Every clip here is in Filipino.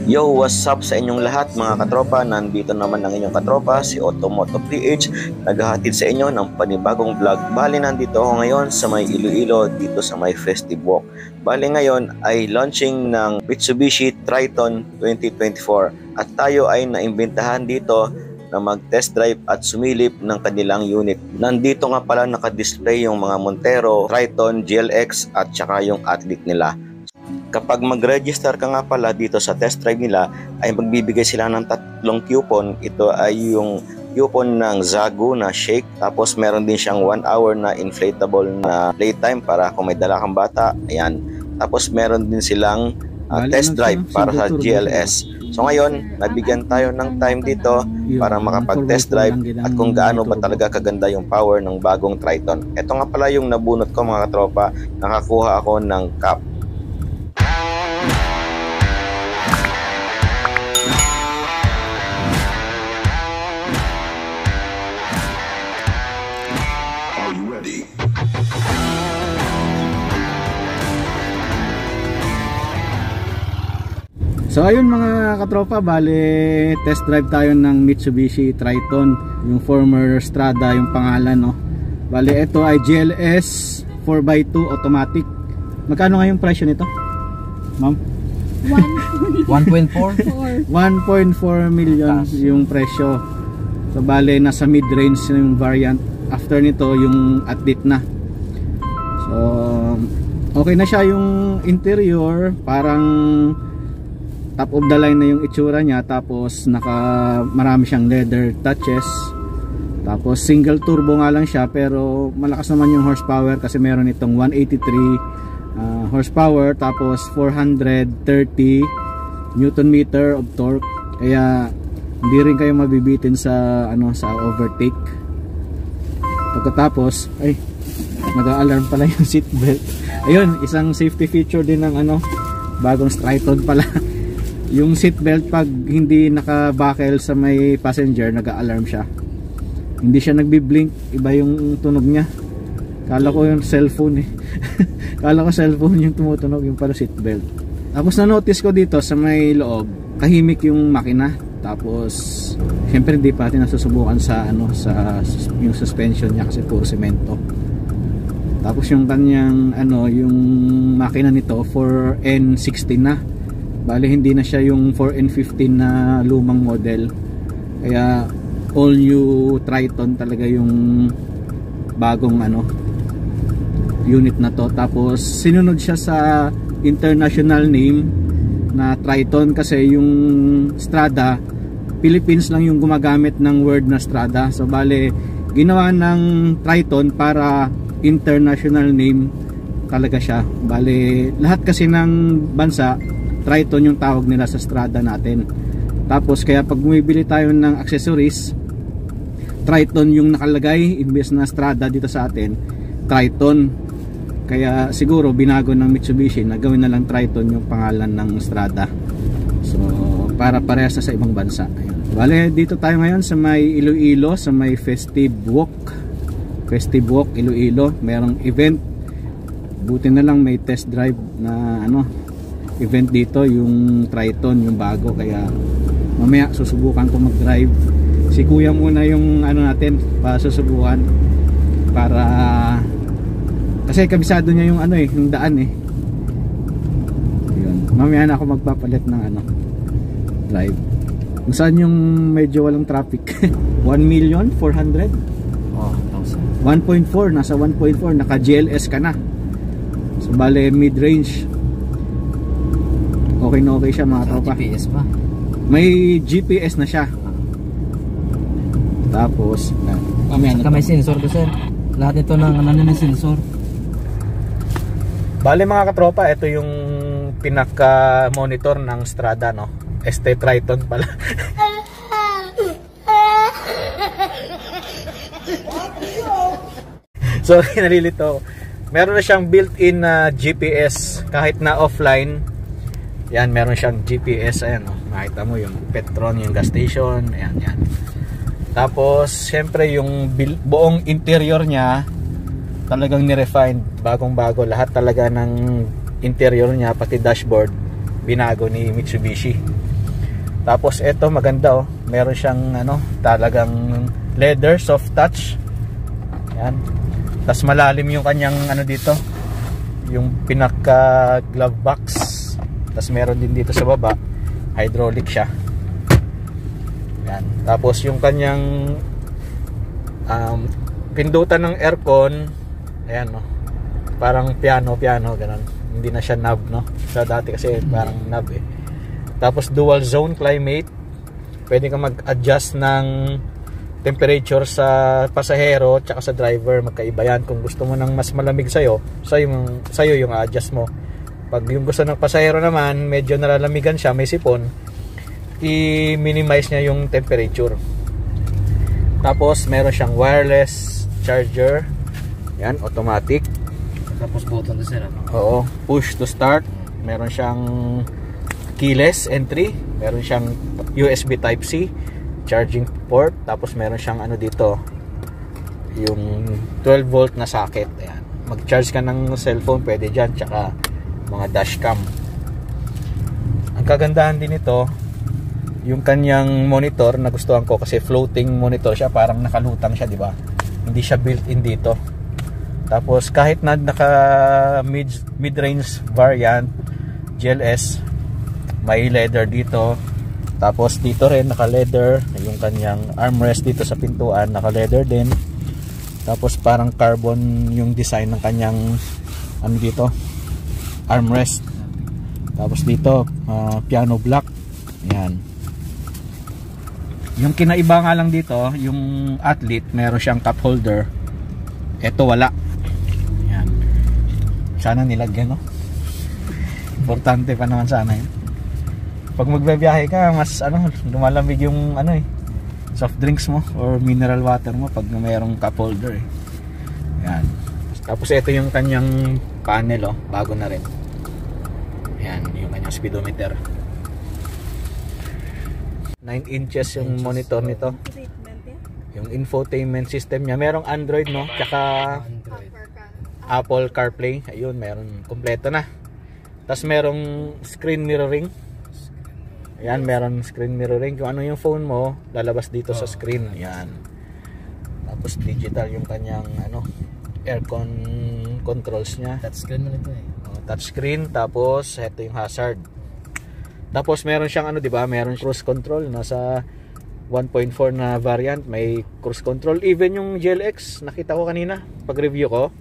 Yo, what's up sa inyong lahat mga katropa? Nandito naman ang inyong katropa, si Otomoto PH, naghahatid sa inyo ng panibagong vlog. Bali, nandito ako ngayon sa may Iloilo, dito sa may Festive Walk. Bali, ngayon ay launching ng Mitsubishi Triton 2024 at tayo ay naimbentahan dito na mag-test drive at sumilip ng kanilang unit. Nandito nga pala nakadisplay yung mga Montero, Triton, GLX at saka yung Athlete nila. Kapag mag-register ka nga pala dito sa test drive nila, ay magbibigay sila ng 3 coupon. Ito ay yung coupon ng Zagu na shake, tapos meron din siyang 1 hour na inflatable na playtime para kung may dala kang bata. Ayan. Tapos meron din silang test drive para sa GLS. So ngayon, nabigyan tayo ng time dito para makapag-test drive at kung gaano ba talaga kaganda yung power ng bagong Triton. Ito nga pala yung nabunot ko mga katropa, nakakuha ako ng cup. So ayun mga katropa, bale test drive tayo ng Mitsubishi Triton, yung former Strada yung pangalan, no. Bale ito ay GLS 4x2 automatic. Magkano nga yung presyo nito, ma'am? 1.4 million yung presyo. So bale nasa mid-range yung variant. After nito yung Athlete na. So okay na siya yung interior, parang top of the line na yung itsura niya, tapos marami siyang leather touches, tapos single turbo nga lang siya pero malakas naman yung horsepower kasi meron itong 183 horsepower, tapos 430 newton meter of torque, kaya hindi rin kayo mabibitin sa sa overtake. Pagkatapos ay nag-alarm pala yung seatbelt. Ayun, isang safety feature din ng bagong Triton pala. Yung seatbelt, pag hindi naka-buckle sa may passenger, nag-a-alarm siya. Hindi siya nagbi-blink, iba yung tunog niya. Kala ko yung cellphone Kala ko cellphone yung tumutunog, yung pala seatbelt. Tapos na-notice ko dito sa may loob, kahimik yung makina. Tapos siyempre hindi pa natin nasusubukan sa sa yung suspension niya kasi puro semento. Tapos yung kanyang yung makina nito 4N16 na. Bale hindi na siya yung 4N15 na lumang model. Kaya all new Triton talaga yung bagong unit na to. Tapos sinunod siya sa international name na Triton kasi yung Strada, Philippines lang yung gumagamit ng word na Strada. So bale ginawa ng Triton para international name talaga siya. Bale lahat kasi ng bansa Triton yung tawag nila sa Strada natin. Tapos kaya pag bumibili tayo ng accessories, Triton yung nakalagay imbes na Strada dito sa atin, Triton. Kaya siguro binago ng Mitsubishi na gawin na lang Triton yung pangalan ng Strada. So para parehas sa ibang bansa. Ayun. Bale dito tayo ngayon sa may Iloilo, sa may Festive Walk. Festive Walk Iloilo, merong event. Buti na lang may test drive na event dito, yung Triton yung bago, kaya mamaya susubukan ko mag-drive. Si kuya muna yung natin para susubukan, para kasi kabisado niya yung yung daan yun. Mamaya na ako magpapalit ng drive kung saan yung medyo walang traffic. 1,400,000 1.4, nasa 1.4, naka GLS ka na. So bale mid-range, okay na okay siya mga tropa. GPS pa. May GPS na siya. Tapos may sensor to, sir. Lahat ito ng sensor. Bale mga katropa, ito yung pinaka-monitor ng Strada, no? ST Triton pala. Sorry, nalilito. Meron na siyang built-in na GPS kahit na offline. Yan, meron siyang GPS. Ayan, makita mo yung Petron, yung gas station. Ayan, yan. Tapos syempre yung buong interior niya talagang ni-refine, bagong bago. Lahat talaga ng interior niya, pati dashboard, binago ni Mitsubishi. Tapos ito maganda oh, meron siyang ano, talagang leather, soft touch. Yan. Tapos malalim yung kanyang ano dito, yung pinaka glove box. Tapos meron din dito sa baba, hydraulic siya. Yan. Tapos yung kanyang pindutan ng aircon, ayan no. Parang piano ganun. Hindi na siya knob no. Sa dati kasi parang knob eh. Tapos dual zone climate. Pwede kang mag-adjust ng temperature sa pasahero tsaka sa driver, magkaiba yan. Kung gusto mo ng mas malamig sa'yo yung adjust mo. Pag yung gusto ng pasahero naman, medyo nalalamigan siya, may sipon, i-minimize niya yung temperature. Tapos meron siyang wireless charger. Yan, automatic. Tapos button to sir. Oo, push to start. Meron siyang keyless entry, meron siyang USB Type-C charging port, tapos meron siyang ano dito, yung 12 volt na socket. Ayan. Mag-charge ka ng cellphone, pwede dyan, tsaka mga dashcam. Ang kagandahan din ito, yung kanyang monitor, nagustuhan ko kasi floating monitor siya, parang nakalutang siya, di ba? Hindi siya built-in dito. Tapos kahit na naka mid-range variant GLS, may leather dito. Tapos dito rin naka leather, yung kanyang armrest dito sa pintuan naka leather din. Tapos parang carbon yung design ng kanyang ano dito, armrest. Tapos dito piano black. Ayan. Yung kinaiba nga lang dito, yung Athlete meron siyang cup holder. Ito wala. Ayan. Sana nilagyan no. Importante pa naman sana yun. Pag magbabiyahe ka, mas ano, lumalamig yung ano soft drinks mo or mineral water mo pag mayroong cup holder eh. Yan. Tapos ito yung kanyang panel bago na rin. Yan, yung kanyang speedometer. 9 inches yung monitor nito. Yung infotainment system niya, merong Android no, tsaka Apple CarPlay. Ayun, meron kompleto na. Tapos merong screen mirroring. Ayan, meron screen mirroring. Kung ano yung phone mo, lalabas dito sa screen. Ayan. Tapos digital yung kanyang ano, aircon controls niya. Touchscreen mo nito eh. Touchscreen, tapos ito yung hazard. Tapos meron siyang ano, 'di ba? Meron cruise control nasa 1.4 na variant, may cruise control. Even yung GLX, nakita ko kanina pag-review ko,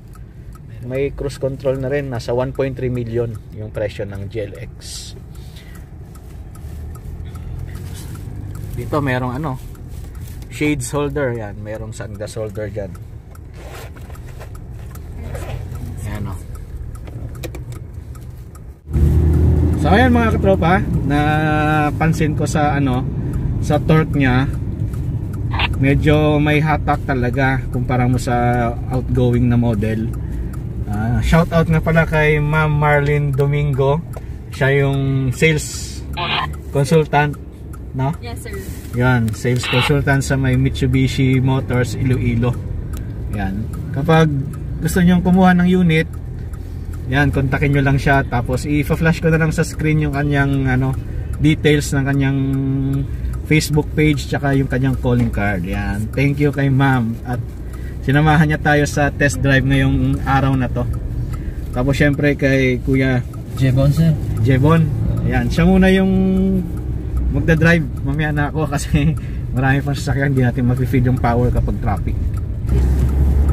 may cruise control na rin. Nasa 1.3 million yung presyo ng GLX. Dito merong ano, shades holder. Yan, merong sunglass holder dyan. Yan o. So ayan mga katropa, napansin ko sa ano, sa torque nya, medyo may hatak talaga kumpara mo sa outgoing na model. Shout out nga pala kay Ma'am Marlene Domingo. Siya yung sales consultant, no? Yes, sir. Yan, sales consultant sa may Mitsubishi Motors Iloilo. Yan. Kapag gusto niyo kumuha ng unit, yan, kontakin nyo lang siya. Tapos i-flash ko na lang sa screen yung kanyang ano, details ng kanyang Facebook page tsaka yung kanyang calling card. Yan. Thank you kay ma'am. At sinamahan niya tayo sa test drive ngayong araw na to. Tapos syempre kay Kuya Jebon sir. Jebon. Ayan, siya muna yung magdadrive. Mamaya na ako kasi marami pang sasakyan, hindi natin mapi-feed yung power kapag traffic.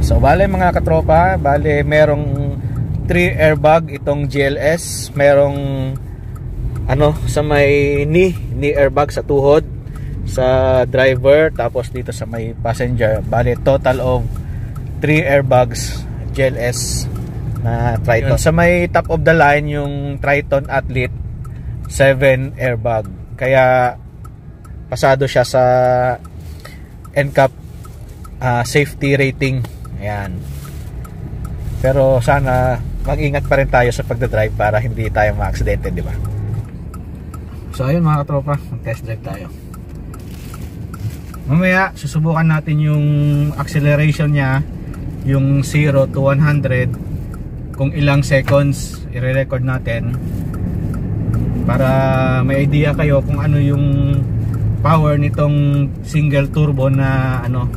So bale mga katropa, bale merong 3 airbag itong GLS. Merong ano sa may knee airbag sa tuhod sa driver, tapos dito sa may passenger. Bale total of 3 airbags GLS na Triton. Sa may top of the line yung Triton Athlete 7 airbag. Kaya pasado siya sa NCAP safety rating. Ayan. Pero sana mag-ingat pa rin tayo sa pagdadrive para hindi tayo ma-aksidente, di ba? So ayun mga katropa, mag-test drive tayo. Mamaya susubukan natin yung acceleration niya, yung 0 to 100, kung ilang seconds i-record natin. para may idea kayo kung ano yung power nitong single turbo na ano,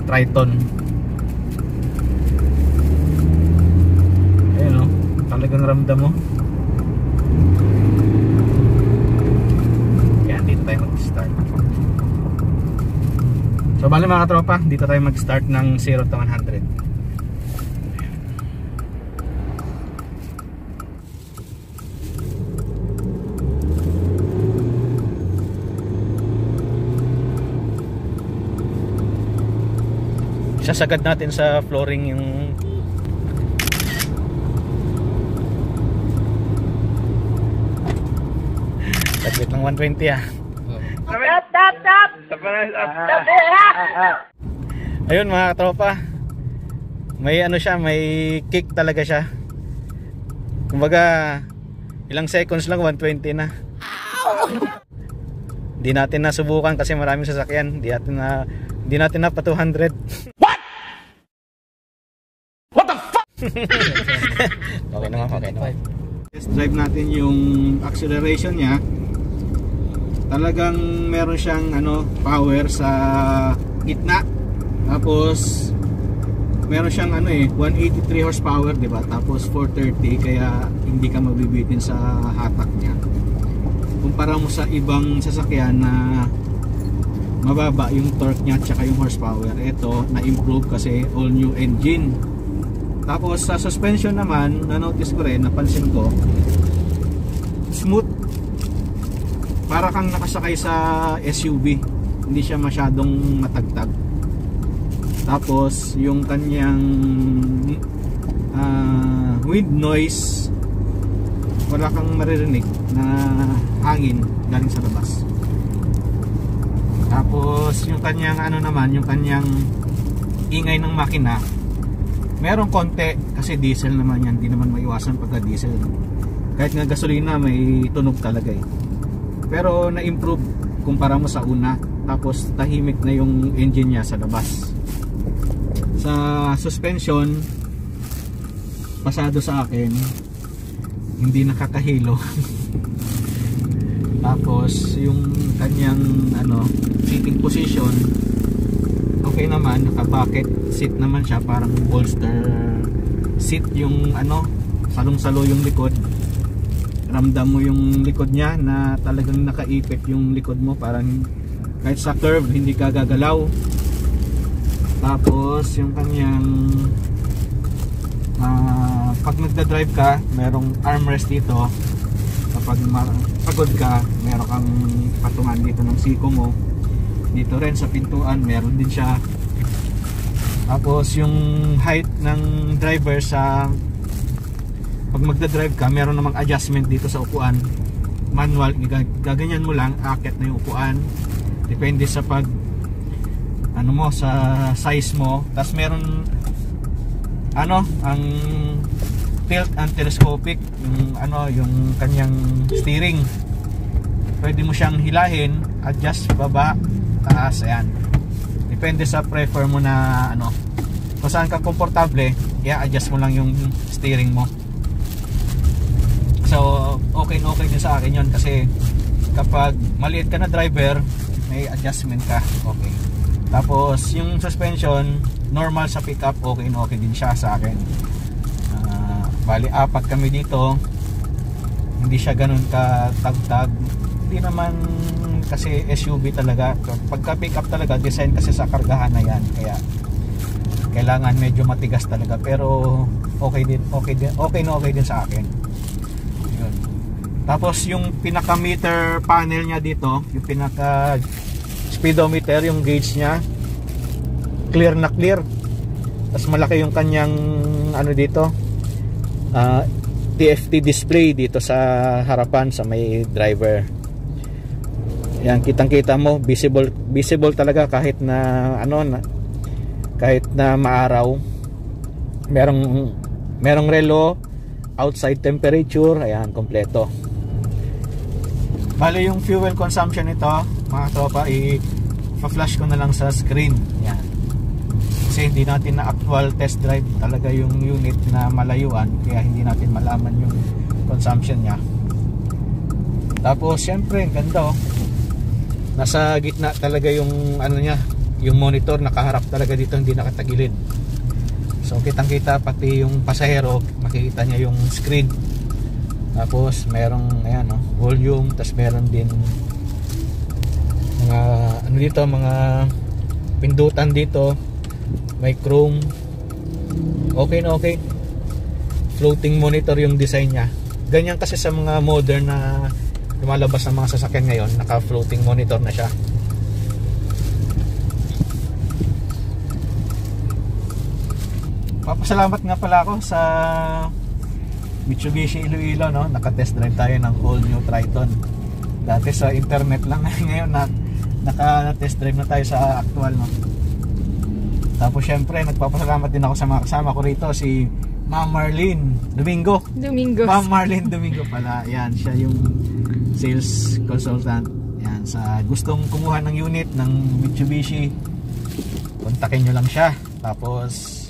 Triton. Ayun, oh, talagang ramdam mo. Kaya dito tayo mag-start. So bali mga katropa, dito tayo mag-start ng 0 to 100. Sasagad natin sa flooring yung taglit ng 120 ah. Ayun mga katropa, may ano siya, may kick talaga siya. Kumbaga ilang seconds lang 120 na. Hindi natin nasubukan kasi maraming sasakyan. Hindi natin na pa 200. Okay naman, okay naman. Test drive natin yung acceleration niya. Talagang meron siyang ano, power sa gitna. Tapos meron siyang ano 183 horsepower, di ba? Tapos 430, kaya hindi ka mabibitin sa hatak niya. Kumpara mo sa ibang sasakyan na mababa yung torque niya at saka yung horsepower, ito na-improve kasi all new engine. Tapos sa suspension naman, na-notice ko rin, napansin ko, smooth. Para kang nakasakay sa SUV. Hindi siya masyadong matagtag. Tapos yung kanyang wind noise, wala kang maririnig na hangin galing sa labas. Tapos yung kanyang ano naman, yung kanyang ingay ng makina, merong konti kasi diesel naman yan, di naman maiwasan pagka diesel. Kahit nga gasolina may tunog talaga eh. Pero na-improve kumpara mo sa una. Tapos tahimik na yung engine niya sa labas. Sa suspension, pasado sa akin, hindi nakakahilo. Tapos yung kanyang ano, seating position, okay naman, naka-bucket seat naman siya, parang bolster seat yung ano, salong-salo yung likod. Ramdam mo yung likod niya na talagang nakaipit yung likod mo, parang kahit sa curve hindi ka gagalaw. Tapos yung kanyang pag nagda-drive ka, merong armrest dito. Kapag pagod ka, meron kang patungan dito ng siko mo. Dito rin sa pintuan meron din siya. Tapos yung height ng driver sa pag magda-drive ka, meron namang adjustment dito sa upuan. Manual, gaganyan mo lang, akit na yung upuan. Depende sa pag ano mo, sa size mo. Tapos meron ano, ang tilt and telescopic, yung ano, yung kanyang steering. Pwede mo siyang hilahin, adjust baba, taas, ayan. Depende sa prefer mo na ano, kung saan ka komportable, i-adjust mo lang yung steering mo. So okay din sa akin yon, kasi kapag maliit ka na driver, may adjustment ka, okay. Tapos yung suspension, normal sa pickup, okay din siya sa akin. Bali 4 kami dito, hindi siya ganun ka tagtag. Hindi naman kasi SUV talaga. Pagka pickup talaga, design kasi sa kargahan na yan, kaya kailangan medyo matigas talaga. Pero okay din sa akin. Yun. Tapos yung pinaka meter panel niya dito, yung pinaka speedometer, yung gauge niya, clear na clear. Tapos malaki yung kanyang ano dito, TFT display dito sa harapan sa may driver. Yan, kitang-kita mo, visible talaga kahit na ano, kahit na maaraw. Merong relo, outside temperature, ayan, kompleto. Bale yung fuel consumption nito, mga tropa, i-flash ko na lang sa screen. Yan. Kasi hindi natin na actual test drive talaga yung unit na malayuan, kaya hindi natin malaman yung consumption niya. Tapos syempre ang ganda oh. Nasa gitna talaga yung ano niya, yung monitor nakaharap talaga dito, hindi nakatagilid. So kitang-kita pati yung pasahero, makikita niya yung screen. Tapos merong ayan oh, volume, tapos meron din mga ano dito, mga pindutan dito. May chrome. Okay na okay. Floating monitor yung design niya. Ganyan kasi sa mga modern na lumalabas ng mga sasakyan ngayon, naka floating monitor na siya. Papasalamat nga pala ako sa Mitsubishi Iloilo, no? Naka-test drive tayo ng all new Triton. Dati sa internet lang, ngayon naka-test drive na tayo sa actual, no? Tapos syempre nagpapasalamat din ako sa mga kasama ko rito, si Ma'am Marlene Domingo. Ma'am Marlene Domingo pala. Yan, siya yung sales consultant. Yan, sa gustong kumuha ng unit ng Mitsubishi, kontakin nyo lang siya. Tapos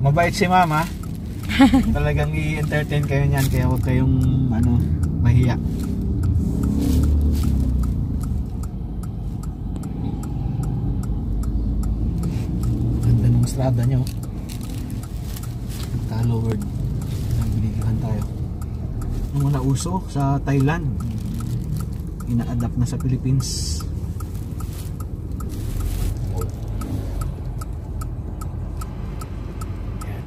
mabait si Mama. Talagang i-entertain kayo niyan, kaya huwag kayong ano, mahiya. Ganda ng strada nyo. Lowered ang binigyan tayo. Yung mga uso sa Thailand, ina-adapt na sa Philippines. Yan.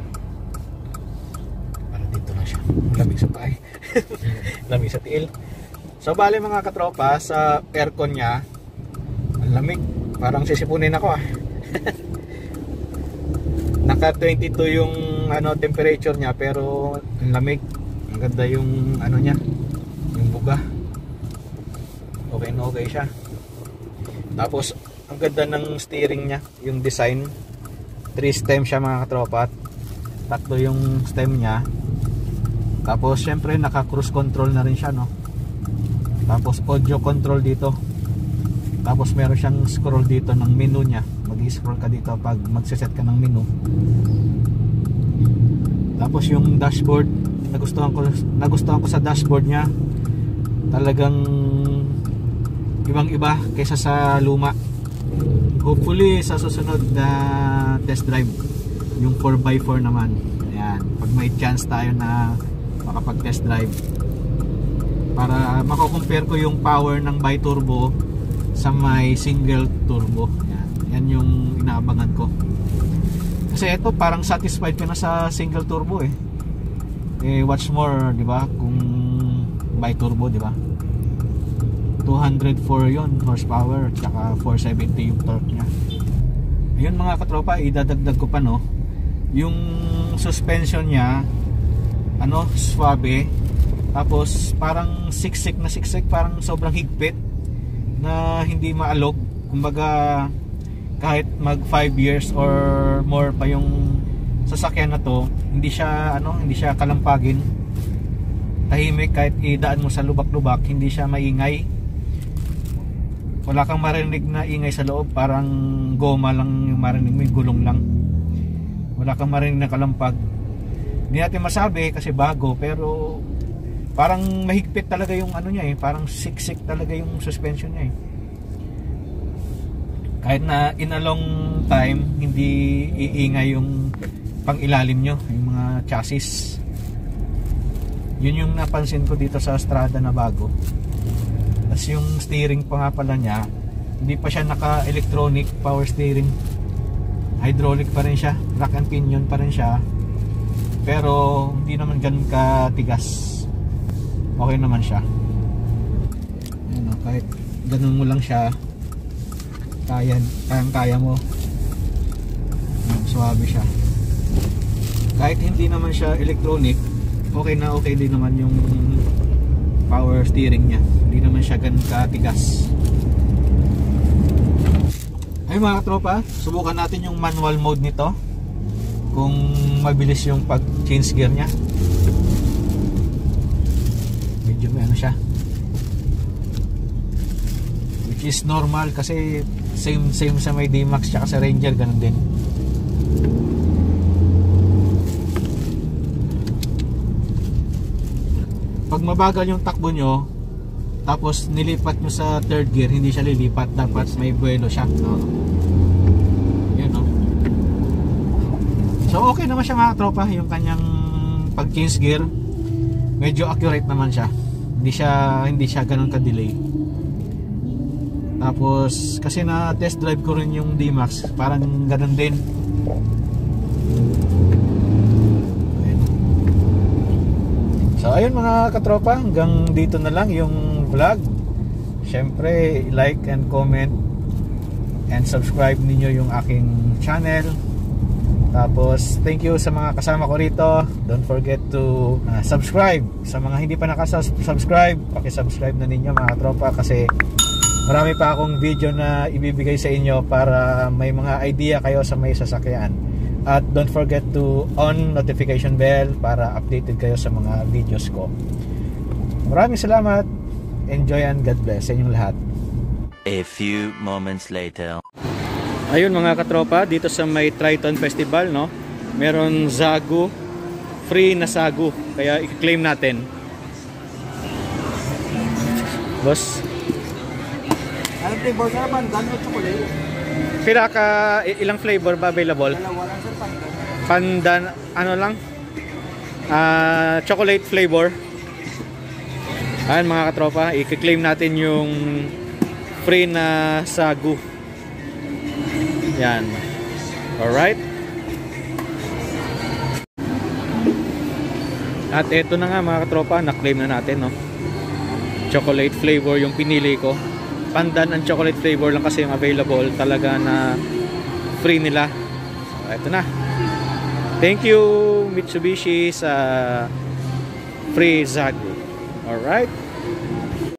Para dito na siya. Lamig sa paay. Lamig sa tiil. So bali mga katropa, sa aircon niya ang lamig. Parang sisipunin ako ah. Naka 22 yung ano temperature niya, pero ang lamig. Ang ganda yung ano niya, yung buga. Okay na okay siya. Tapos ang ganda ng steering niya, yung design. 3 stem siya mga katropa. Tatlo yung stem niya. Tapos syempre naka cruise control na rin siya, no. Tapos audio control dito. Tapos meron siyang scroll dito ng menu niya. Mag-scroll ka dito pag magse-set ka ng menu. Tapos yung dashboard, nagustuhan ko sa dashboard niya. Talagang ibang-iba kaysa sa luma. Hopefully sa susunod na test drive, yung 4x4 naman. Ayan, pag may chance tayo na makapag-test drive, para mako-compare ko yung power ng biturbo sa may single turbo. Yan yung inaabangan ko. Kasi ito parang satisfied ka na sa single turbo eh. What's more, 'di ba? Kung biturbo, 'di ba? 204 'yon horsepower, tsaka 470 yung torque niya. Ayun mga katropa, idadagdag ko pa, no. Yung suspension niya ano, swabe. Tapos parang siksik, parang sobrang higpit na hindi maalog. Kumbaga kahit mag 5 years or more pa yung sasakyan na to, hindi siya kalampagin. Tahimik, kahit idaan mo sa lubak-lubak, hindi siya maingay. Wala kang marinig na ingay sa loob, parang goma lang yung marinig mo, yung gulong lang. Wala kang marinig na kalampag. Hindi natin masabi kasi bago, pero parang mahigpit talaga yung ano niya eh, parang siksik talaga yung suspension niya eh. Kahit na in a long time hindi iingay yung pang-ilalim nyo, yung mga chassis. Yun yung napansin ko dito sa Strada na bago. Tapos yung steering pa nga pala niya, hindi pa siya naka-electronic power steering, hydraulic pa rin siya, rack and pinion pa rin siya, pero hindi naman ganun katigas. Okay naman siya. Ayan, kahit ganun mo lang siya, kaya mo. Suwabe siya. Kahit hindi naman siya electronic, okay din naman yung power steering niya. Hindi naman siya ganun katigas. Ay mga tropa, subukan natin yung manual mode nito, kung mabilis yung pag change gear niya. Medyo may ano siya, which is normal kasi same sa may D-Max tsaka sa Ranger, ganun din. Pag mabagal yung takbo nyo, tapos nilipat nyo sa third gear, hindi siya lilipat, dapat may buwelo siya. Yun, no? So okay naman siya mga tropa, yung kanyang pag change gear medyo accurate naman siya, hindi siya ganun ka-delay. Tapos kasi na test drive ko rin yung D-Max, parang ganun din. So ayun mga katropa, hanggang dito na lang yung vlog. Syempre like and comment and subscribe ninyo yung aking channel. Tapos thank you sa mga kasama ko rito. Don't forget to subscribe. Sa mga hindi pa nakasubscribe, paki-subscribe na ninyo mga katropa, kasi marami pa akong video na ibibigay sa inyo para may mga idea kayo sa may sasakyan. At don't forget to on notification bell para updated kayo sa mga videos ko. Maraming salamat. Enjoy and God bless sa inyong lahat. A few moments later. Ayun mga katropa, dito sa may Triton Festival, no, meron Zagu, free na Zagu, kaya i-claim natin. Boss, Ano flavor ka naman? Gano chocolate? pila ka, ilang flavor ba available? Dalawa lang sir, pandan. Pandan, ano lang, chocolate flavor. Ayun mga katropa, i-claim natin yung free na Zagu. Yan. Alright. At eto na nga mga katropa, na-claim na natin, no. Chocolate flavor yung pinili ko. Pandan and chocolate flavor lang kasi yung available, talaga na free nila. So, eto na. Thank you Mitsubishi sa free Zagu. Alright.